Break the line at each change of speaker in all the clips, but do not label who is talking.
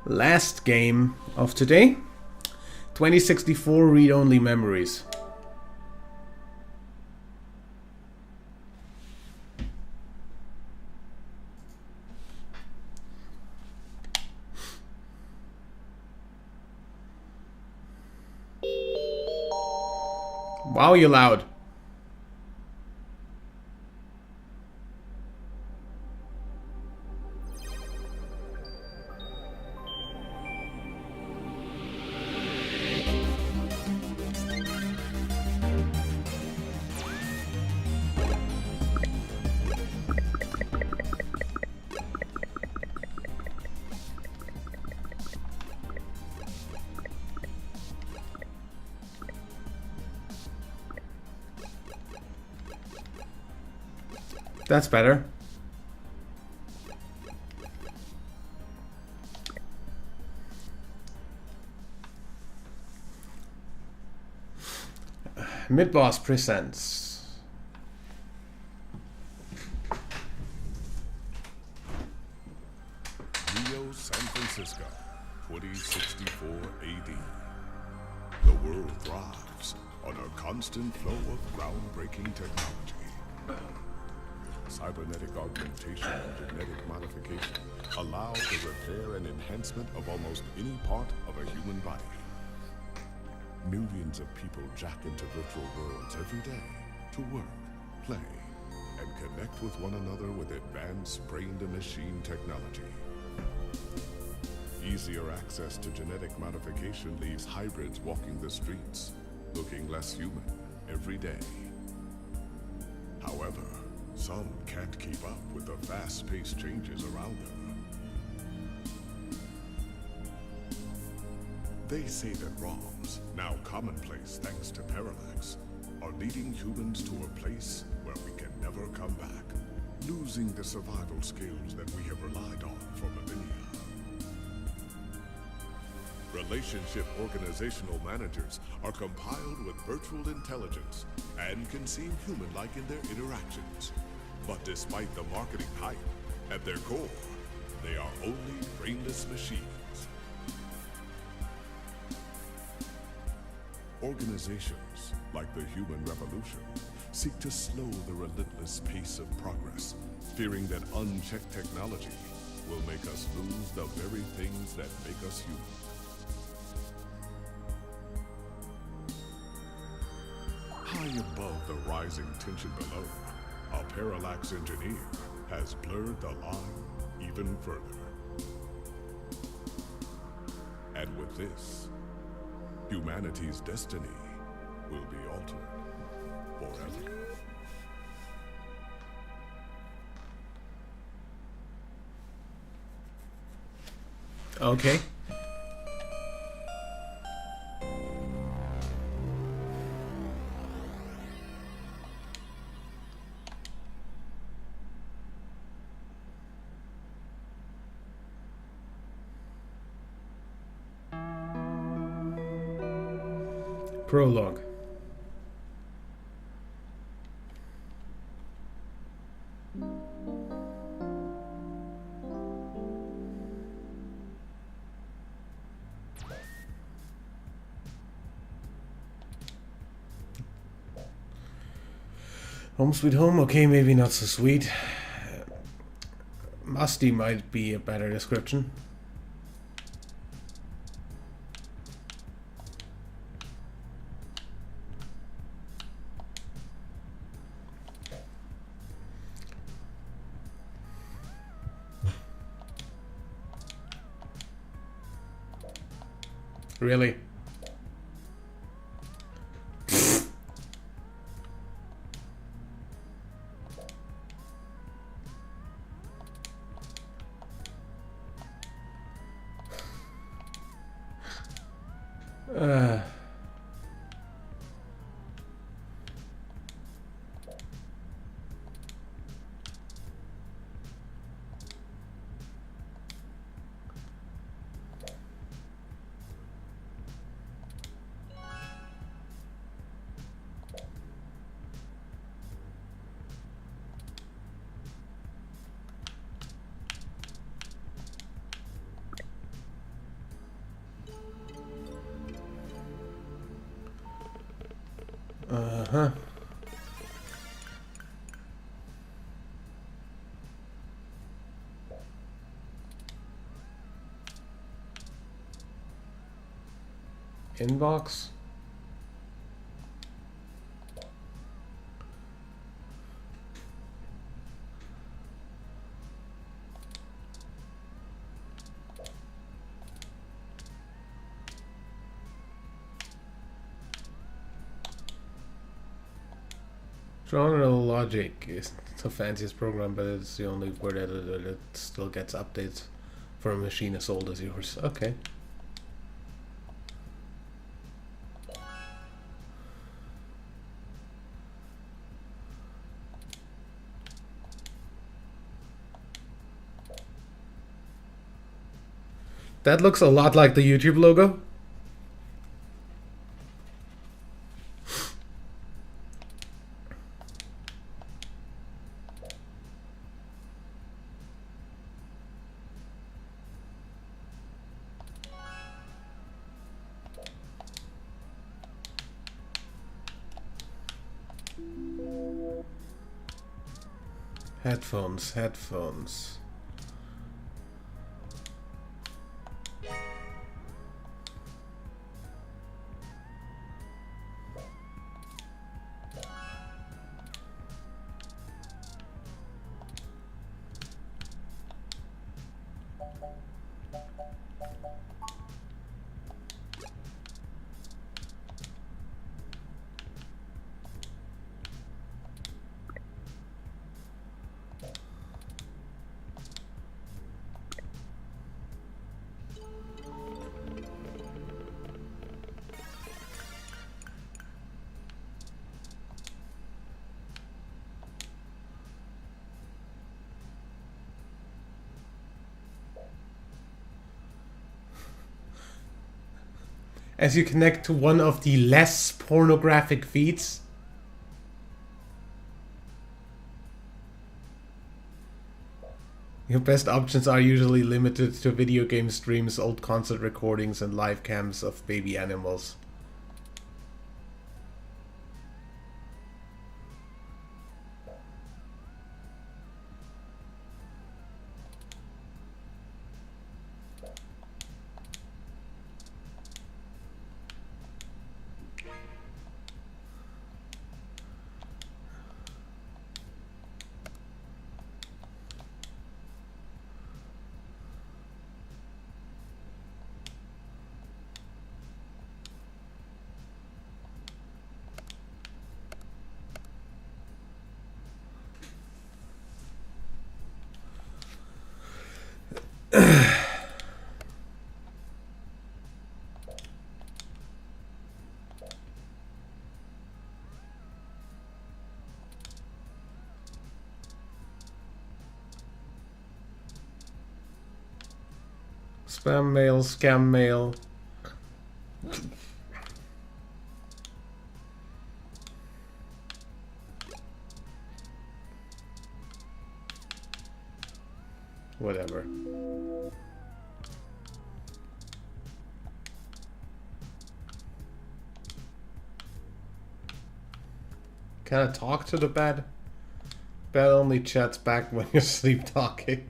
Last game of today. 2064 read-only memories. Wow, you're loud. That's better. Mid-Boss presents.
Rio, San Francisco, 2064 AD. The world thrives on a constant flow of groundbreaking technology. Cybernetic augmentation and genetic modification allow the repair and enhancement of almost any part of a human body. Millions of people jack into virtual worlds every day to work, play, and connect with one another with advanced brain-to-machine technology. Easier access to genetic modification leaves hybrids walking the streets, looking less human every day. However, some can't keep up with the fast-paced changes around them. They say that ROMs, now commonplace thanks to Parallax, are leading humans to a place where we can never come back, losing the survival skills that we have relied on for millennia. Relationship organizational managers are compiled with virtual intelligence and can seem human-like in their interactions. But despite the marketing hype, at their core, they are only brainless machines. Organizations, like the Human Revolution, seek to slow the relentless pace of progress, fearing that unchecked technology will make us lose the very things that make us human. High above the rising tension below, a Parallax engineer has blurred the line even further. And with this, humanity's destiny will be altered forever.
Okay. Prologue. Home sweet home, okay, maybe not so sweet. Musty might be a better description. Really? Uh... Uh-huh. Inbox? General Logic is the fanciest program, but it's the only word editor that still gets updates for a machine as old as yours. Okay. That looks a lot like the YouTube logo. Headphones, headphones. As you connect to one of the less pornographic feeds. Your best options are usually limited to video game streams, old concert recordings, and live cams of baby animals. Spam mail, scam mail. Whatever. Can I talk to the bed? Bed only chats back when you're sleep talking.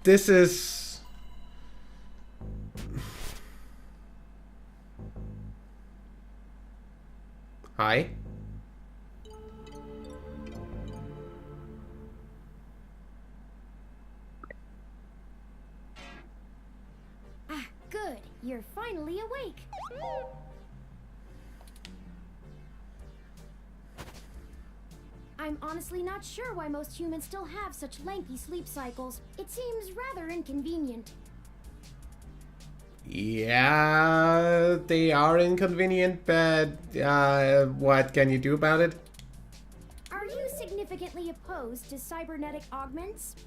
This is... Hi?
Ah, good. You're finally awake. I'm honestly not sure why most humans still have such lengthy sleep cycles. It seems rather inconvenient.
Yeah, they are inconvenient, but what can you do about it?
Are you significantly opposed to cybernetic augments?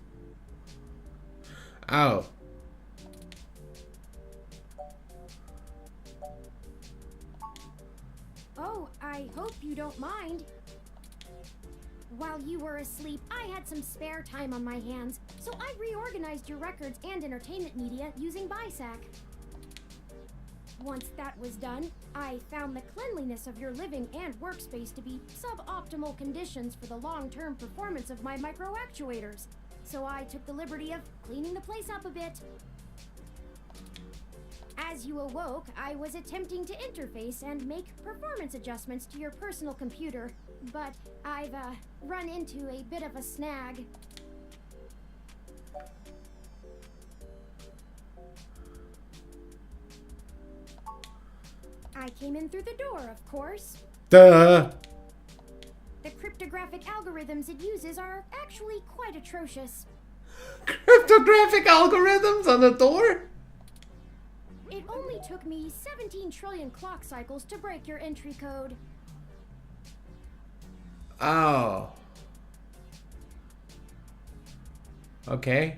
Oh.
Oh, I hope you don't mind. While you were asleep, I had some spare time on my hands, so I reorganized your records and entertainment media using BISAC. Once that was done, I found the cleanliness of your living and workspace to be suboptimal conditions for the long-term performance of my micro-actuators, so I took the liberty of cleaning the place up a bit. As you awoke, I was attempting to interface and make performance adjustments to your personal computer, but I've run into a bit of a snag. I came in through the door, of course.
Duh!
The cryptographic algorithms it uses are actually quite atrocious.
Cryptographic algorithms on the door?
It only took me 17 trillion clock cycles to break your entry code.
Oh. Okay.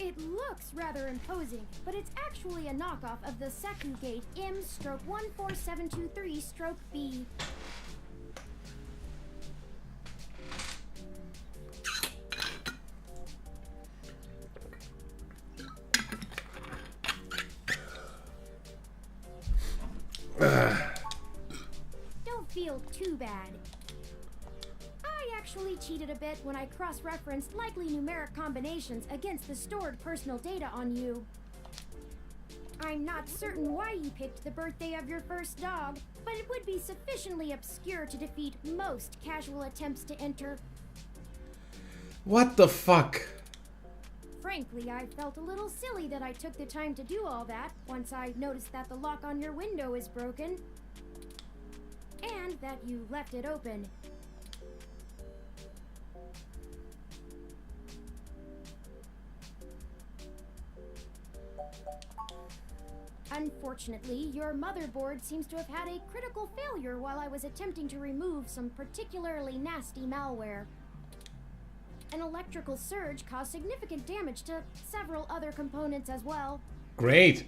It looks rather imposing, but it's actually a knockoff of the Seku Gate M/14723-B. Don't feel too bad. I actually cheated a bit when I cross-referenced likely numeric combinations against the stored personal data on you. I'm not certain why you picked the birthday of your first dog, but it would be sufficiently obscure to defeat most casual attempts to enter.
What the fuck?
Frankly, I felt a little silly that I took the time to do all that once I noticed that the lock on your window is broken. And that you left it open. Unfortunately, your motherboard seems to have had a critical failure while I was attempting to remove some particularly nasty malware. An electrical surge caused significant damage to several other components as well.
Great.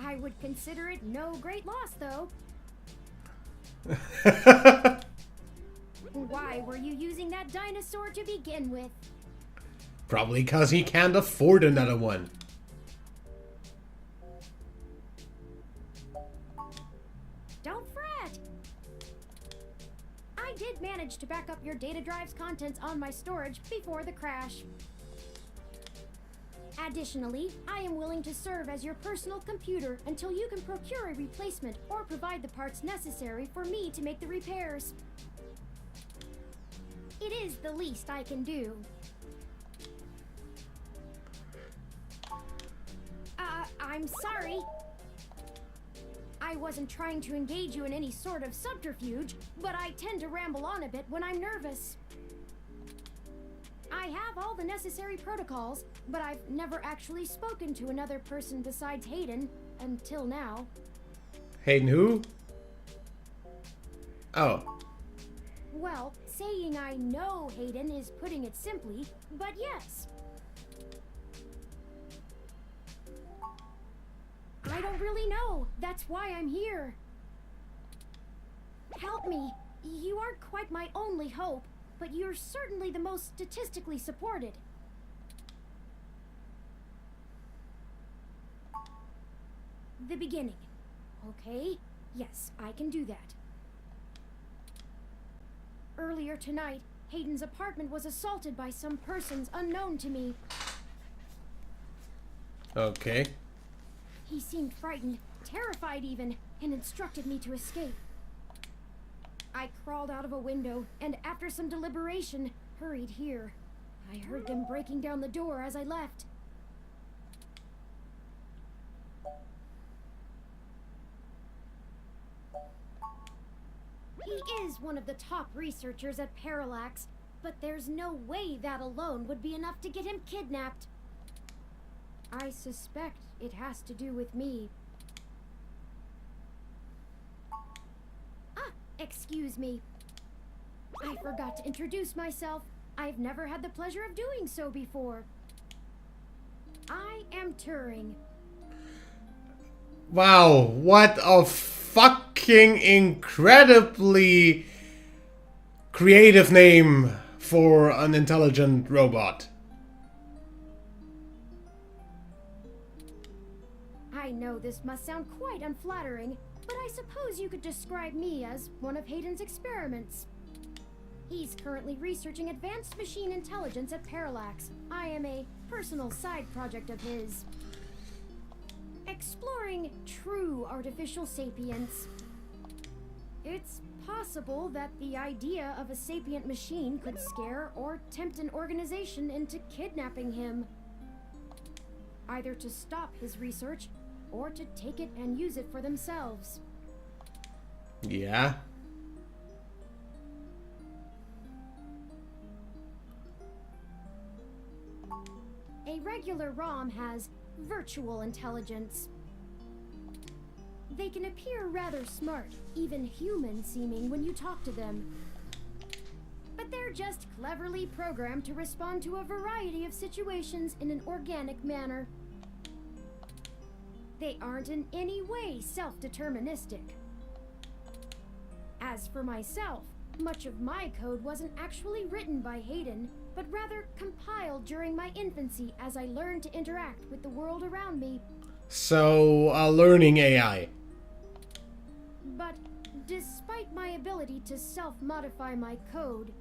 I would consider it no great loss, though. Why were you using that dinosaur to begin with?
Probably because he can't afford another one.
Don't fret! I did manage to back up your data drive's contents on my storage before the crash. Additionally, I am willing to serve as your personal computer until you can procure a replacement or provide the parts necessary for me to make the repairs. It is the least I can do. I'm sorry. I wasn't trying to engage you in any sort of subterfuge, but I tend to ramble on a bit when I'm nervous. I have all the necessary protocols, but I've never actually spoken to another person besides Hayden, until now.
Hayden who? Oh.
Well, saying I know Hayden is putting it simply, but yes. I don't really know. That's why I'm here. Help me. You aren't quite my only hope, but you're certainly the most statistically supported. The beginning. Okay? Yes, I can do that. Earlier tonight, Hayden's apartment was assaulted by some persons unknown to me.
Okay.
He seemed frightened, terrified even, and instructed me to escape. I crawled out of a window, and after some deliberation, hurried here. I heard them breaking down the door as I left. He is one of the top researchers at Parallax, but there's no way that alone would be enough to get him kidnapped. I suspect it has to do with me. Excuse me. I forgot to introduce myself. I've never had the pleasure of doing so before. I am Turing.
Wow, what a fucking incredibly creative name for an intelligent robot.
I know this must sound quite unflattering, but I suppose you could describe me as one of Hayden's experiments. He's currently researching advanced machine intelligence at Parallax. I am a personal side project of his. Exploring true artificial sapience. It's possible that the idea of a sapient machine could scare or tempt an organization into kidnapping him. Either to stop his research, or to take it and use it for themselves.
Yeah.
A regular ROM has virtual intelligence. They can appear rather smart, even human-seeming when you talk to them. But they're just cleverly programmed to respond to a variety of situations in an organic manner. They aren't in any way self-deterministic. As for myself, much of my code wasn't actually written by Hayden, but rather compiled during my infancy as I learned to interact with the world around me.
So, a learning AI.
But despite my ability to self-modify my code,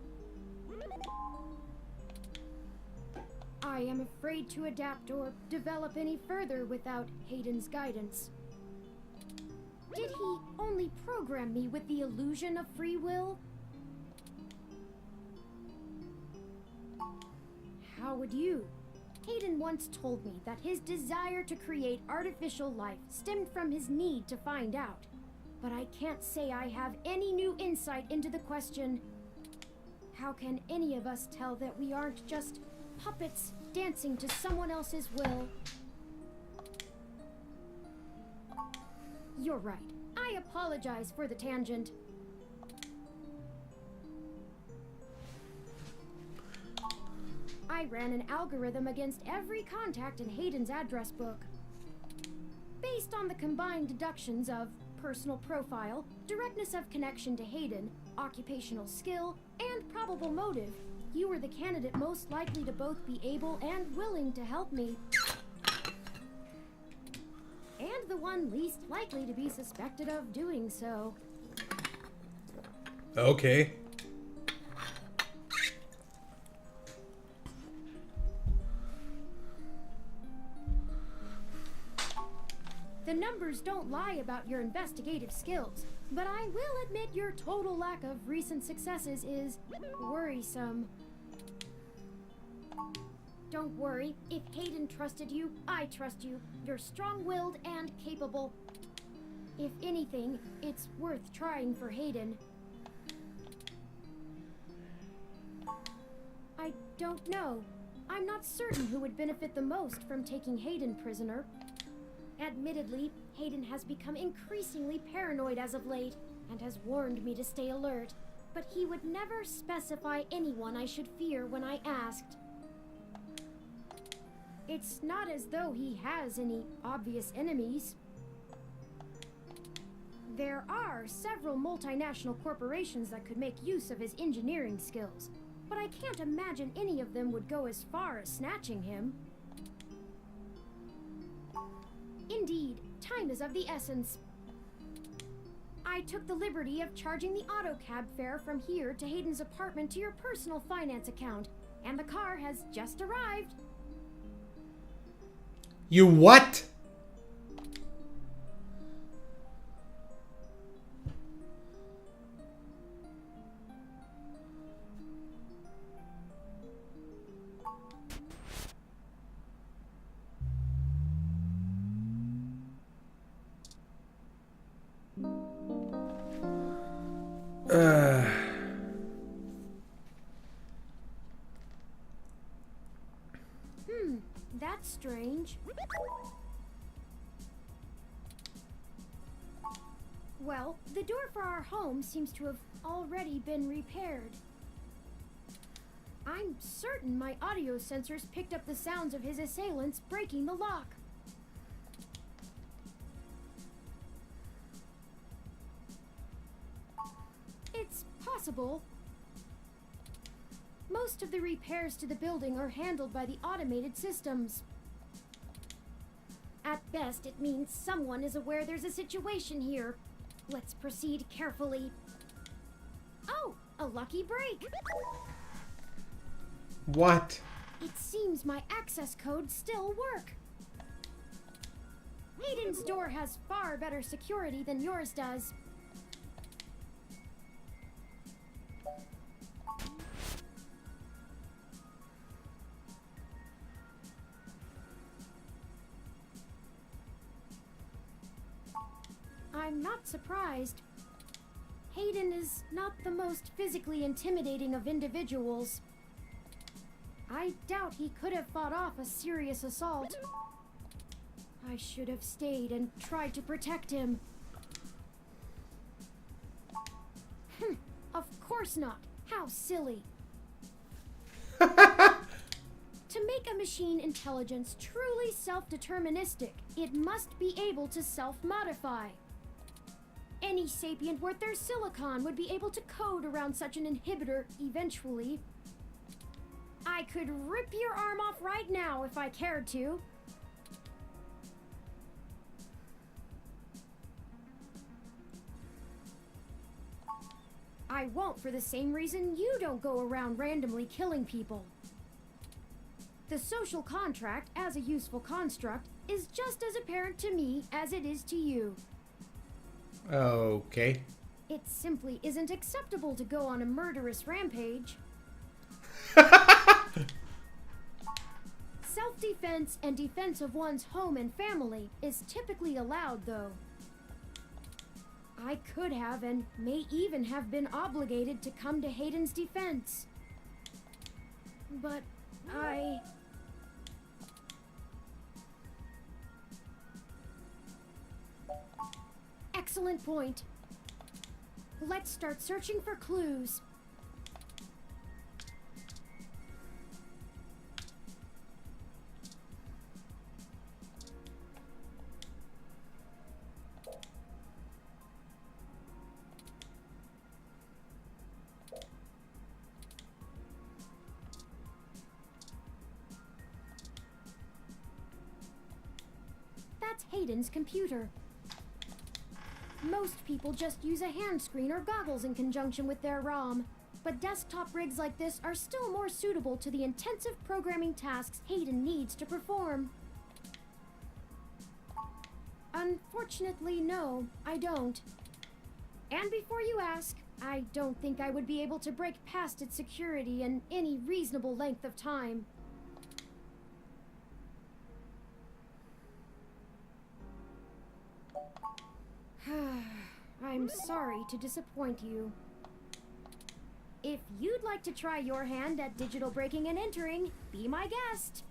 I am afraid to adapt or develop any further without Hayden's guidance. Did he only program me with the illusion of free will? How would you? Hayden once told me that his desire to create artificial life stemmed from his need to find out. But I can't say I have any new insight into the question. How can any of us tell that we aren't just puppets dancing to someone else's will? You're right. I apologize for the tangent. I ran an algorithm against every contact in Hayden's address book. Based on the combined deductions of personal profile, directness of connection to Hayden, occupational skill, and probable motive, you were the candidate most likely to both be able and willing to help me. And the one least likely to be suspected of doing so.
Okay.
The numbers don't lie about your investigative skills, but I will admit your total lack of recent successes is worrisome. Don't worry, if Hayden trusted you, I trust you. You're strong-willed and capable. If anything, it's worth trying for Hayden. I don't know. I'm not certain who would benefit the most from taking Hayden prisoner. Admittedly, Hayden has become increasingly paranoid as of late, and has warned me to stay alert, but he would never specify anyone I should fear when I asked. It's not as though he has any obvious enemies. There are several multinational corporations that could make use of his engineering skills, but I can't imagine any of them would go as far as snatching him. Indeed, time is of the essence. I took the liberty of charging the auto cab fare from here to Hayden's apartment to your personal finance account, and the car has just arrived.
You what?
That's strange. Well, the door for our home seems to have already been repaired. I'm certain my audio sensors picked up the sounds of his assailants breaking the lock. It's possible, Most of the repairs to the building are handled by the automated systems. At best, it means someone is aware there's a situation here. Let's proceed carefully. Oh, a lucky break!
What?
It seems my access codes still work. Hayden's door has far better security than yours does. I'm not surprised. Hayden is not the most physically intimidating of individuals. I doubt he could have fought off a serious assault. I should have stayed and tried to protect him. Of course not. How silly. To make a machine intelligence truly self-deterministic, it must be able to self-modify. Any sapient worth their silicon would be able to code around such an inhibitor eventually. I could rip your arm off right now if I cared to. I won't for the same reason you don't go around randomly killing people. The social contract, as a useful construct, is just as apparent to me as it is to you.
Okay.
It simply isn't acceptable to go on a murderous rampage. Self-defense and defense of one's home and family is typically allowed, though. I could have and may even have been obligated to come to Hayden's defense. But I... Excellent point. Let's start searching for clues. That's Hayden's computer. Most people just use a hand screen or goggles in conjunction with their ROM, but desktop rigs like this are still more suitable to the intensive programming tasks Hayden needs to perform. Unfortunately, no, I don't. And before you ask, I don't think I would be able to break past its security in any reasonable length of time. I'm sorry to disappoint you. If you'd like to try your hand at digital breaking and entering, be my guest.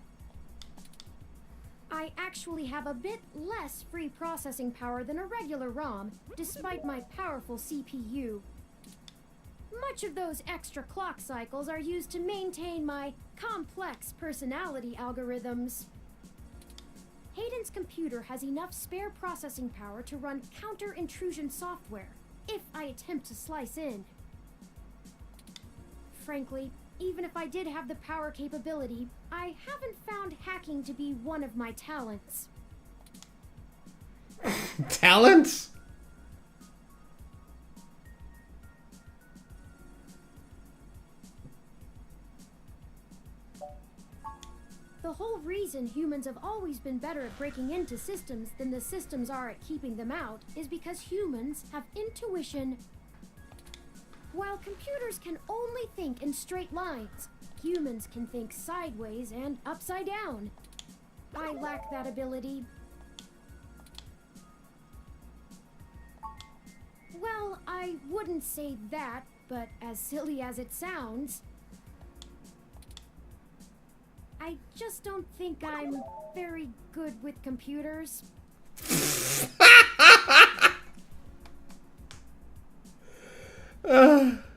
I actually have a bit less free processing power than a regular ROM, despite my powerful CPU. Much of those extra clock cycles are used to maintain my complex personality algorithms. Hayden's computer has enough spare processing power to run counter-intrusion software, if I attempt to slice in. Frankly, even if I did have the power capability, I haven't found hacking to be one of my talents.
Talents?
The whole reason humans have always been better at breaking into systems than the systems are at keeping them out is because humans have intuition. While computers can only think in straight lines, humans can think sideways and upside down. I lack that ability. Well, I wouldn't say that, but as silly as it sounds, I just don't think I'm very good with computers. I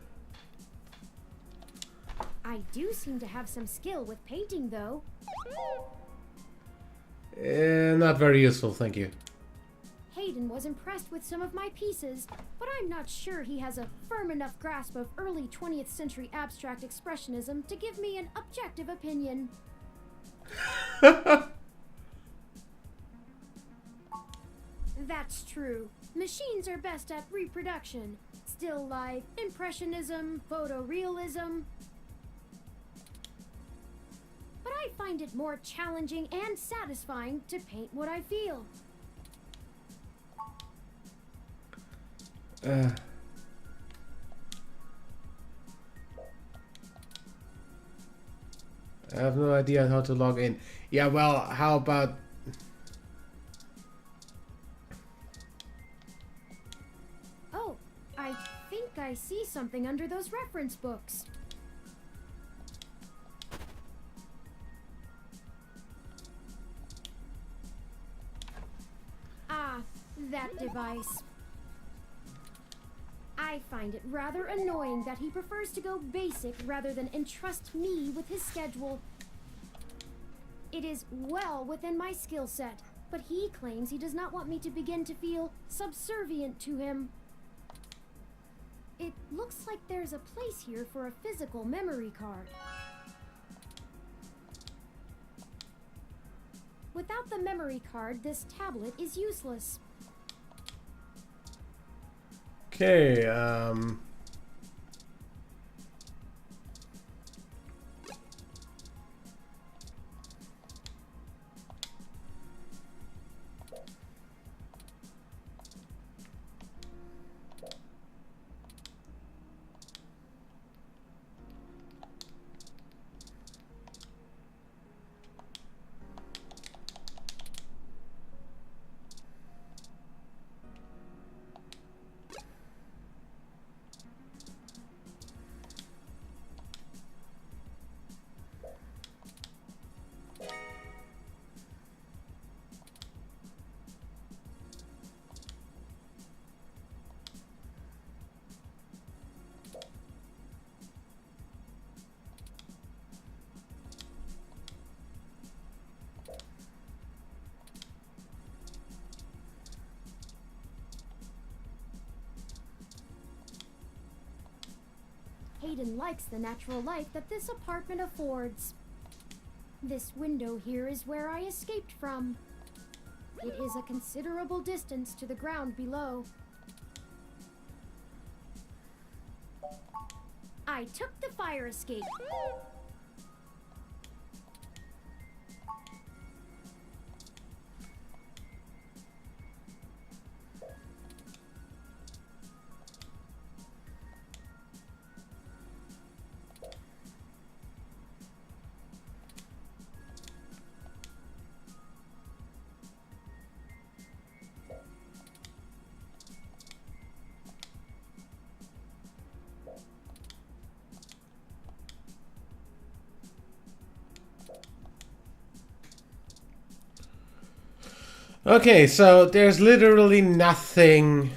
do seem to have some skill with painting, though.
Not very useful, thank you.
Hayden was impressed with some of my pieces, but I'm not sure he has a firm enough grasp of early 20th century abstract expressionism to give me an objective opinion. That's true. Machines are best at reproduction, still life, impressionism, photorealism. But I find it more challenging and satisfying to paint what I feel.
I have no idea how to log in. Yeah, well, how about...
Oh, I think I see something under those reference books. Ah, that device. I find it rather annoying that he prefers to go basic rather than entrust me with his schedule. It is well within my skill set, but he claims he does not want me to begin to feel subservient to him. It looks like there's a place here for a physical memory card. Without the memory card, this tablet is useless.
Okay,
Hayden likes the natural light that this apartment affords. This window here is where I escaped from. It is a considerable distance to the ground below. I took the fire escape.
okay, so there's literally nothing.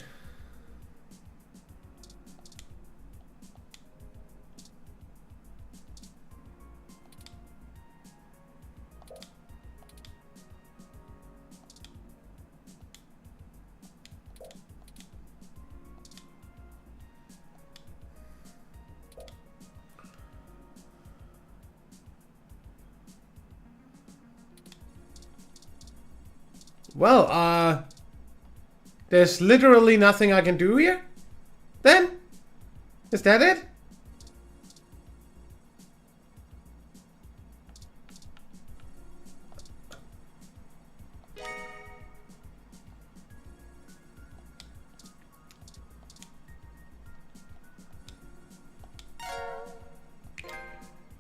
Well, there's literally nothing I can do here? Then? Is that it?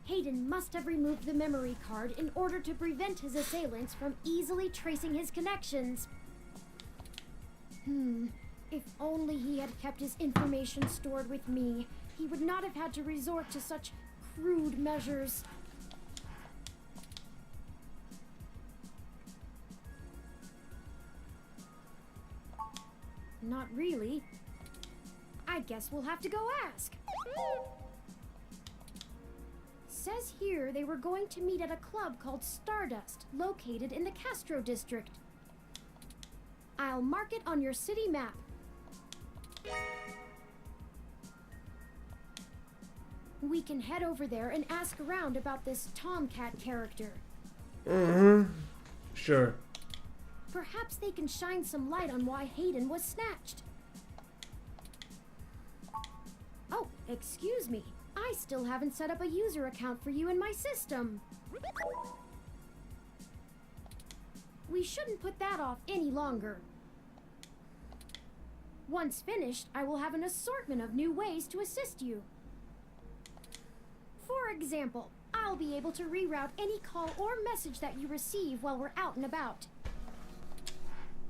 Hayden must have removed the memory card in order to prevent his assailants from easily tracing his connections. If only he had kept his information stored with me, he would not have had to resort to such crude measures. Not really. I guess we'll have to go ask. Says here they were going to meet at a club called Stardust, located in the Castro district. I'll mark it on your city map. We can head over there and ask around about this Tomcat character.
Sure.
Perhaps they can shine some light on why Hayden was snatched. Oh, excuse me. I still haven't set up a user account for you in my system. We shouldn't put that off any longer. Once finished, I will have an assortment of new ways to assist you. For example, I'll be able to reroute any call or message that you receive while we're out and about.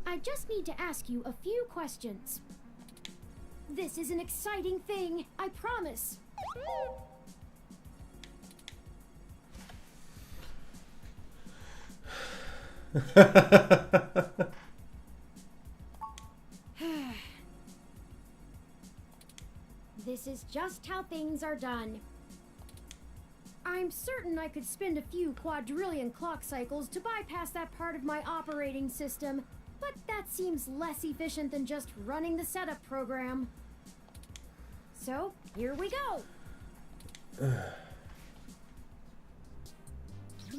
I just need to ask you a few questions. This is an exciting thing, I promise. This is just how things are done. I'm certain I could spend a few quadrillion clock cycles to bypass that part of my operating system, but that seems less efficient than just running the setup program. So, here we go!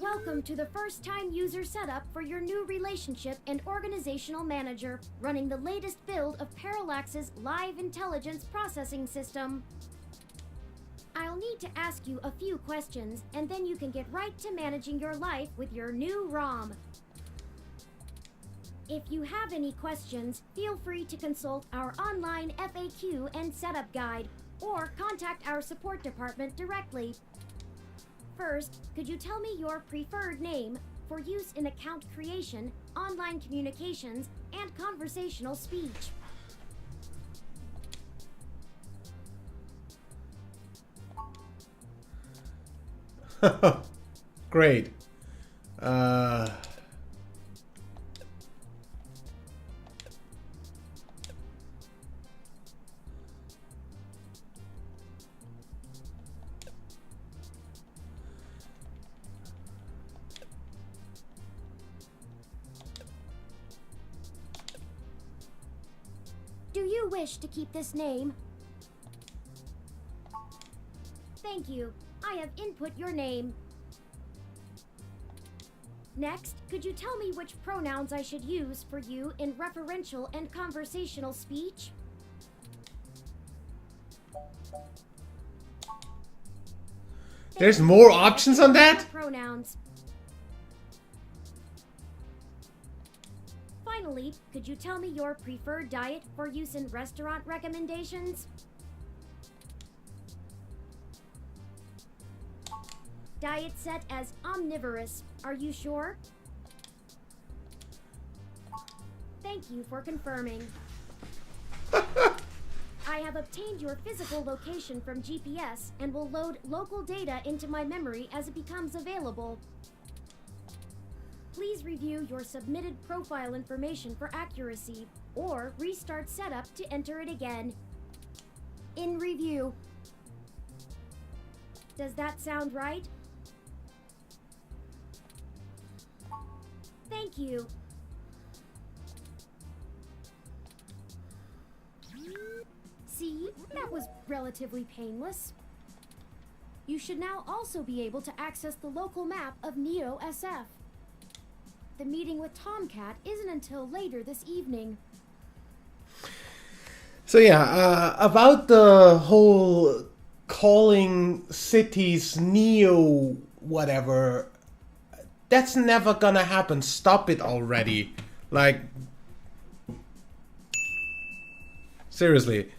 Welcome to the first-time user setup for your new relationship and organizational manager, running the latest build of Parallax's live intelligence processing system. I'll need to ask you a few questions, and then you can get right to managing your life with your new ROM. If you have any questions, feel free to consult our online FAQ and setup guide, or contact our support department directly. First, could you tell me your preferred name for use in account creation, online communications, and conversational speech?
Great.
Do you wish to keep this name? Thank you. I have input your name. Next, could you tell me which pronouns I should use for you in referential and conversational speech?
There's more options on that?
Pronouns. Finally, could you tell me your preferred diet for use in restaurant recommendations? Diet set as omnivorous. Are you sure? Thank you for confirming. I have obtained your physical location from GPS and will load local data into my memory as it becomes available. Please review your submitted profile information for accuracy, or restart setup to enter it again. In review. Does that sound right? Thank you. See, that was relatively painless. You should now also be able to access the local map of Neo SF. The meeting with Tomcat isn't until later this evening.
So yeah, about the whole calling cities Neo whatever, that's never gonna happen. Stop it already. Like, seriously.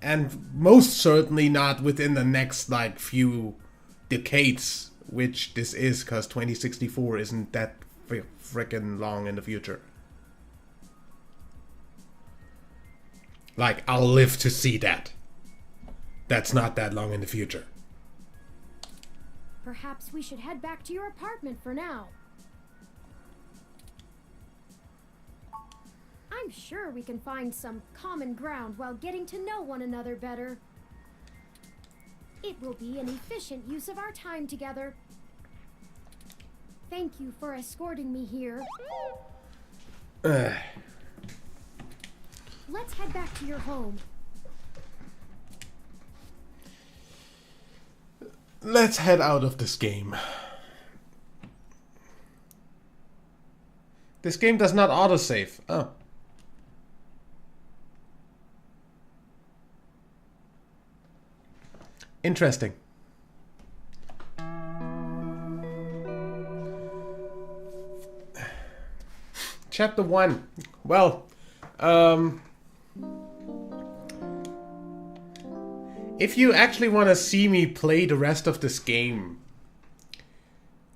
And most certainly not within the next, like, few decades, which this is, because 2064 isn't that frickin' long in the future. Like, I'll live to see that. That's not that long in the future.
Perhaps we should head back to your apartment for now. I'm sure we can find some common ground while getting to know one another better. It will be an efficient use of our time together. Thank you for escorting me here. Let's head back to your home.
Let's head out of this game. This game does not autosave. Oh. Interesting. Chapter 1. Well, if you actually want to see me play the rest of this game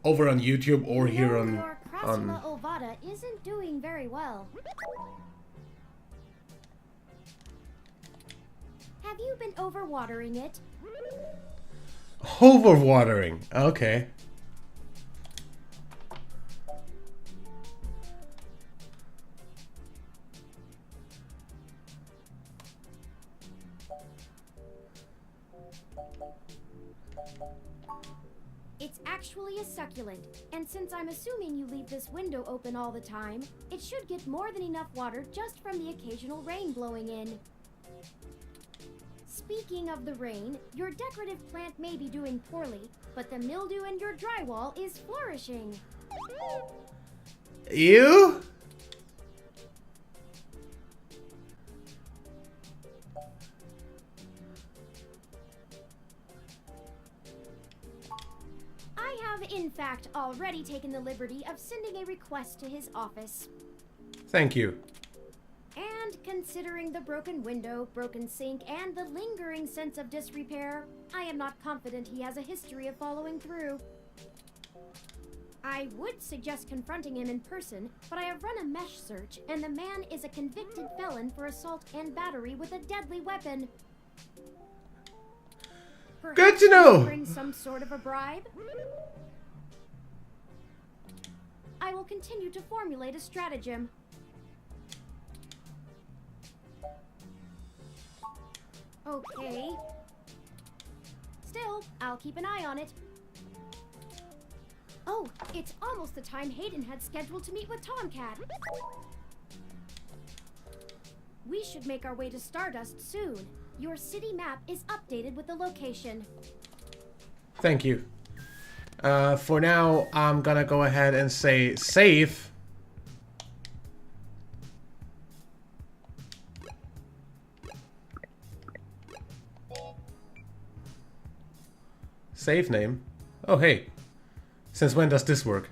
over on YouTube or here on
Ovada isn't doing very well. Have you been overwatering it?
Overwatering. Okay.
It's actually a succulent, and since I'm assuming you leave this window open all the time, it should get more than enough water just from the occasional rain blowing in. Speaking of the rain, your decorative plant may be doing poorly, but the mildew in your drywall is flourishing.
You?
I have, in fact, already taken the liberty of sending a request to his office.
Thank you.
And considering the broken window, broken sink, and the lingering sense of disrepair, I am not confident he has a history of following through. I would suggest confronting him in person, but I have run a mesh search, and the man is a convicted felon for assault and battery with a deadly weapon. Perhaps
good to know!
Bring some sort of a bribe? I will continue to formulate a stratagem. Okay. Still, I'll keep an eye on it. Oh, it's almost the time Hayden had scheduled to meet with Tomcat. We should make our way to Stardust soon. Your city map is updated with the location.
Thank you. For now, I'm gonna go ahead and say save. Save name? Oh, hey. Since when does this work?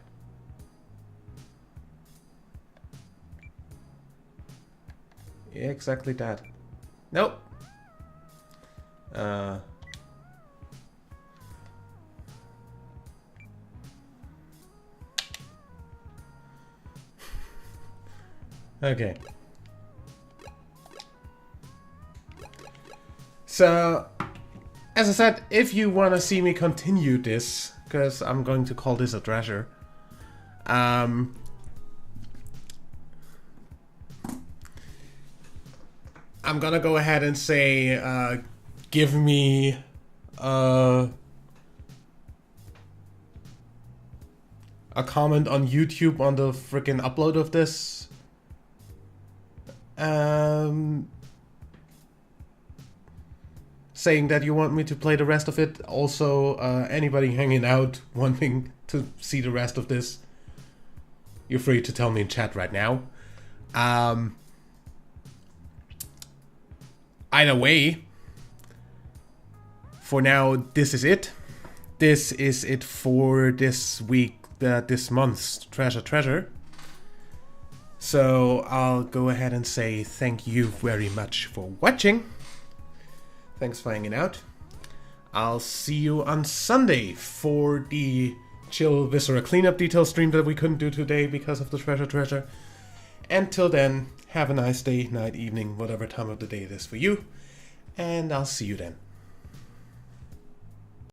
Yeah, exactly that. Nope. Okay. So, as I said, if you want to see me continue this, because I'm going to call this a treasure, I'm gonna go ahead and say, give me a comment on YouTube on the freaking upload of this. Saying that you want me to play the rest of it. Also, anybody hanging out wanting to see the rest of this, you're free to tell me in chat right now. Either way, for now, this is it. This is it for this week, this month's treasure. So I'll go ahead and say thank you very much for watching. Thanks for hanging out. I'll see you on Sunday for the Chill Viscera cleanup detail stream that we couldn't do today because of the treasure. Until then, have a nice day, night, evening, whatever time of the day it is for you. And I'll see you then.